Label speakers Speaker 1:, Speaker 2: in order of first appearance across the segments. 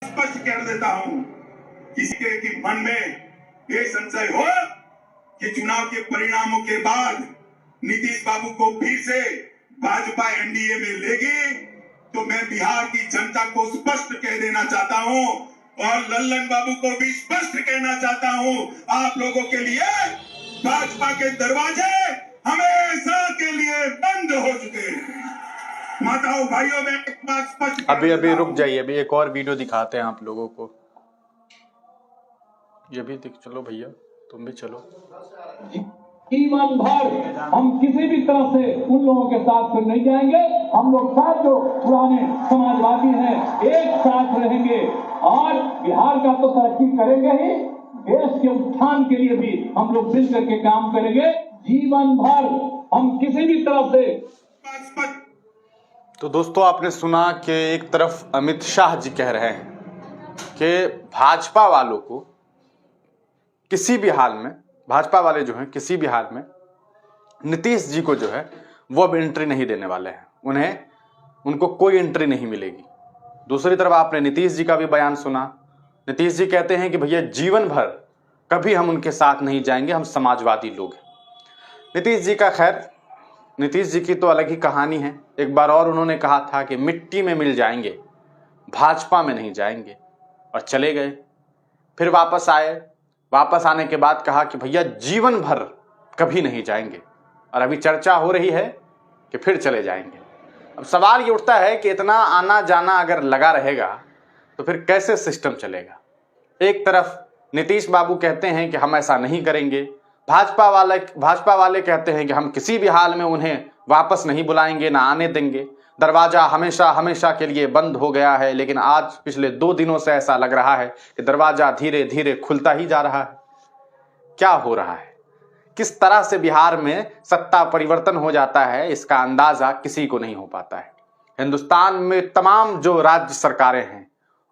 Speaker 1: स्पष्ट कर देता हूं, किसी के मन में ये संशय हो कि चुनाव के परिणामों के बाद नीतीश बाबू को फिर से भाजपा एनडीए में लेगी, तो मैं बिहार की जनता को स्पष्ट कह देना चाहता हूं और लल्लन बाबू को भी स्पष्ट कहना चाहता हूं, आप लोगों के लिए भाजपा के दरवाजे हमेशा के लिए बंद हो चुके हैं। माताओं भाइयों में एक बात स्पष्ट,
Speaker 2: अभी रुक जाइए, अभी एक और वीडियो दिखाते हैं आप लोगों को। ये भी दिख, चलो भैया तुम भी चलो।
Speaker 3: जीवन भर हम किसी भी तरह से उन लोगों के साथ फिर नहीं जाएंगे। हम लोग साथ जो पुराने समाजवादी हैं एक साथ रहेंगे और बिहार का तो तरक्की करेंगे ही, देश के उत्थान के लिए भी हम लोग मिल करके काम करेंगे। जीवन भर हम किसी भी तरह से।
Speaker 2: तो दोस्तों आपने सुना कि एक तरफ अमित शाह जी कह रहे हैं कि भाजपा वालों को किसी भी हाल में, भाजपा वाले जो हैं किसी भी हाल में नीतीश जी को जो है वो अब एंट्री नहीं देने वाले हैं, उनको कोई एंट्री नहीं मिलेगी। दूसरी तरफ आपने नीतीश जी का भी बयान सुना। नीतीश जी कहते हैं कि भैया जीवन भर कभी हम उनके साथ नहीं जाएंगे, हम समाजवादी लोग हैं। नीतीश जी का खैर, नीतीश जी की तो अलग ही कहानी है। एक बार और उन्होंने कहा था कि मिट्टी में मिल जाएंगे, भाजपा में नहीं जाएंगे, और चले गए। फिर वापस आए, वापस आने के बाद कहा कि भैया जीवन भर कभी नहीं जाएंगे, और अभी चर्चा हो रही है कि फिर चले जाएंगे। अब सवाल ये उठता है कि इतना आना जाना अगर लगा रहेगा तो फिर कैसे सिस्टम चलेगा। एक तरफ नीतीश बाबू कहते हैं कि हम ऐसा नहीं करेंगे, भाजपा वाले कहते हैं कि हम किसी भी हाल में उन्हें वापस नहीं बुलाएंगे, ना आने देंगे, दरवाजा हमेशा हमेशा के लिए बंद हो गया है। लेकिन आज पिछले 2 दिनों से ऐसा लग रहा है कि दरवाजा धीरे धीरे खुलता ही जा रहा है। क्या हो रहा है, किस तरह से बिहार में सत्ता परिवर्तन हो जाता है, इसका अंदाजा किसी को नहीं हो पाता है। हिंदुस्तान में तमाम जो राज्य सरकारें हैं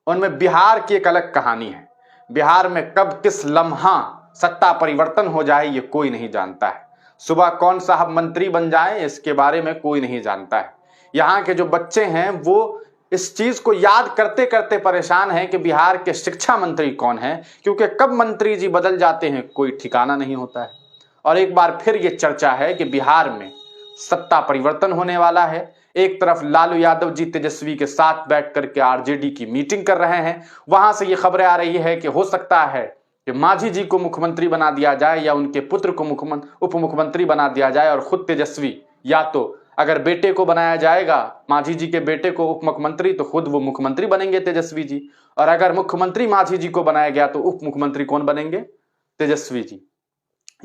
Speaker 2: उनमें बिहार की एक अलग कहानी है। बिहार में कब किस लम्हा सत्ता परिवर्तन हो जाए ये कोई नहीं जानता है। सुबह कौन साहब मंत्री बन जाए इसके बारे में कोई नहीं जानता है। यहाँ के जो बच्चे हैं वो इस चीज को याद करते करते परेशान हैं कि बिहार के शिक्षा मंत्री कौन है, क्योंकि कब मंत्री जी बदल जाते हैं कोई ठिकाना नहीं होता है। और एक बार फिर ये चर्चा है कि बिहार में सत्ता परिवर्तन होने वाला है। एक तरफ लालू यादव जी तेजस्वी के साथ बैठ करके आरजेडी की मीटिंग कर रहे हैं, वहां से ये खबरें आ रही है कि हो सकता है कि मांझी जी को मुख्यमंत्री बना दिया जाए या उनके पुत्र को उप मुख्यमंत्री बना दिया जाए, और खुद तेजस्वी, या तो अगर बेटे को बनाया जाएगा मांझी जी के बेटे को उप मुख्यमंत्री तो खुद वो मुख्यमंत्री बनेंगे तेजस्वी जी, और अगर मुख्यमंत्री मांझी जी को बनाया गया तो उप मुख्यमंत्री कौन बनेंगे, तेजस्वी जी।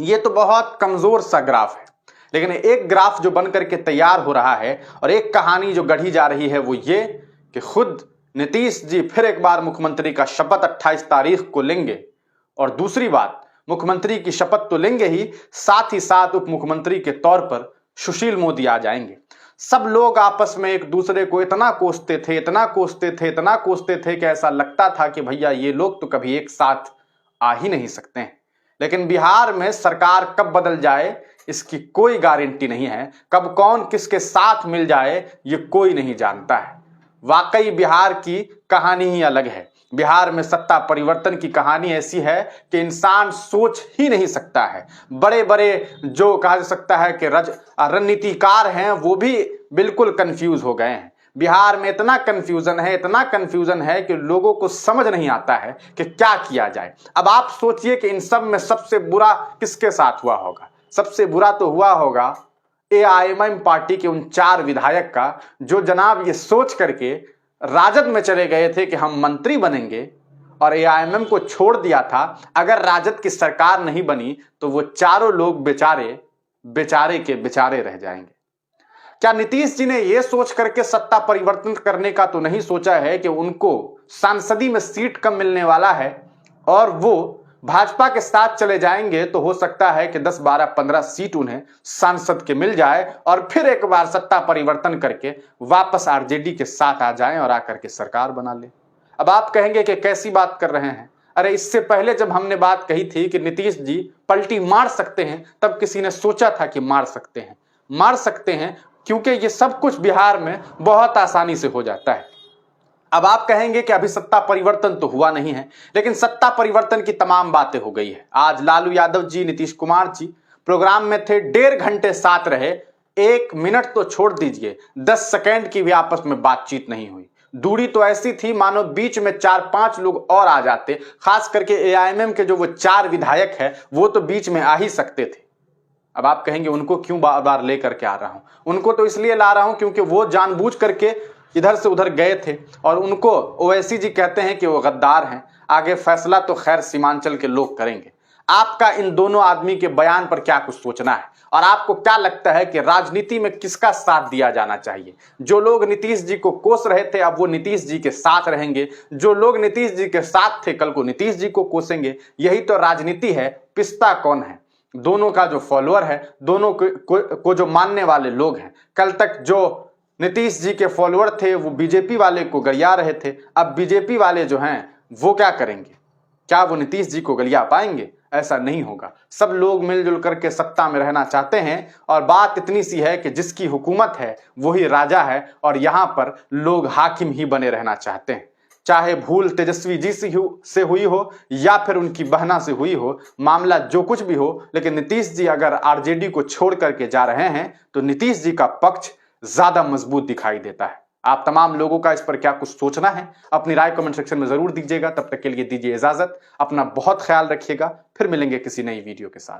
Speaker 2: ये तो बहुत कमजोर सा ग्राफ है, लेकिन एक ग्राफ जो बन करके तैयार हो रहा है और एक कहानी जो गढ़ी जा रही है वो ये कि खुद नीतीश जी फिर एक बार मुख्यमंत्री का शपथ 28 तारीख को लेंगे, और दूसरी बात मुख्यमंत्री की शपथ तो लेंगे ही, साथ ही साथ उप मुख्यमंत्री के तौर पर सुशील मोदी आ जाएंगे। सब लोग आपस में एक दूसरे को इतना कोसते थे कि ऐसा लगता था कि भैया ये लोग तो कभी एक साथ आ ही नहीं सकते हैं। लेकिन बिहार में सरकार कब बदल जाए इसकी कोई गारंटी नहीं है, कब कौन किसके साथ मिल जाए ये कोई नहीं जानता है। वाकई बिहार की कहानी ही अलग है। बिहार में सत्ता परिवर्तन की कहानी ऐसी है कि इंसान सोच ही नहीं सकता है। बड़े बड़े जो कहा जा सकता है कि रणनीतिकार हैं वो भी बिल्कुल कंफ्यूज हो गए हैं। बिहार में इतना कंफ्यूजन है कि लोगों को समझ नहीं आता है कि क्या किया जाए। अब आप सोचिए कि इन सब में सबसे बुरा किसके साथ हुआ होगा। सबसे बुरा तो हुआ होगा एआईएमआईएम पार्टी के उन 4 विधायक का, जो जनाब ये सोच करके राजद में चले गए थे कि हम मंत्री बनेंगे, और एआईएमआईएम को छोड़ दिया था। अगर राजद की सरकार नहीं बनी तो वो चारों लोग बेचारे के बेचारे रह जाएंगे। क्या नीतीश जी ने यह सोच करके सत्ता परिवर्तन करने का तो नहीं सोचा है कि उनको सांसदी में सीट कम मिलने वाला है और वो भाजपा के साथ चले जाएंगे तो हो सकता है कि 10, 12, 15 सीट उन्हें सांसद के मिल जाए, और फिर एक बार सत्ता परिवर्तन करके वापस आरजेडी के साथ आ जाएं और आकर के सरकार बना ले। अब आप कहेंगे कि कैसी बात कर रहे हैं। अरे इससे पहले जब हमने बात कही थी कि नीतीश जी पलटी मार सकते हैं, तब किसी ने सोचा था कि मार सकते हैं, क्योंकि ये सब कुछ बिहार में बहुत आसानी से हो जाता है। अब आप कहेंगे कि अभी सत्ता परिवर्तन तो हुआ नहीं है, लेकिन सत्ता परिवर्तन की तमाम बातें हो गई है। आज लालू यादव जी, नीतीश कुमार जी प्रोग्राम में थे, 1.5 घंटे साथ रहे, 1 मिनट तो छोड़ दीजिए, 10 सेकंड की भी आपस में बातचीत नहीं हुई। दूरी तो ऐसी थी मानो बीच में 4-5 लोग और आ जाते, खास करके AIMM के जो वो 4 विधायक है वो तो बीच में आ ही सकते थे। अब आप कहेंगे उनको क्यों बार बार लेकर के आ रहा हूं? उनको तो इसलिए ला रहा हूं क्योंकि वो जानबूझ करके इधर से उधर गए थे और उनको ओवैसी जी कहते हैं कि वो गद्दार हैं। आगे फैसला तो खैर सीमांचल के लोग करेंगे। आपका इन दोनों आदमी के बयान पर क्या कुछ सोचना है और आपको क्या लगता है कि राजनीति में किसका साथ दिया जाना चाहिए? जो लोग नीतीश जी को कोस रहे थे अब वो नीतीश जी के साथ रहेंगे, जो लोग नीतीश जी के साथ थे कल को नीतीश जी को कोसेंगे। यही तो राजनीति है। पिस्ता कौन है? दोनों का जो फॉलोअर है, दोनों को जो मानने वाले लोग हैं। कल तक जो नीतीश जी के फॉलोअर थे वो बीजेपी वाले को गरिया रहे थे, अब बीजेपी वाले जो हैं वो क्या करेंगे? क्या वो नीतीश जी को गरिया पाएंगे? ऐसा नहीं होगा। सब लोग मिलजुल करके सत्ता में रहना चाहते हैं और बात इतनी सी है कि जिसकी हुकूमत है वही राजा है और यहां पर लोग हाकिम ही बने रहना चाहते हैं। चाहे भूल तेजस्वी जी से हुई हो या फिर उनकी बहना से हुई हो, मामला जो कुछ भी हो, लेकिन नीतीश जी अगर आरजेडी को छोड़ करके जा रहे हैं तो नीतीश जी का पक्ष ज्यादा मजबूत दिखाई देता है। आप तमाम लोगों का इस पर क्या कुछ सोचना है? अपनी राय कमेंट सेक्शन में जरूर दीजिएगा। तब तक के लिए दीजिए इजाजत। अपना बहुत ख्याल रखिएगा। फिर मिलेंगे किसी नई वीडियो के साथ।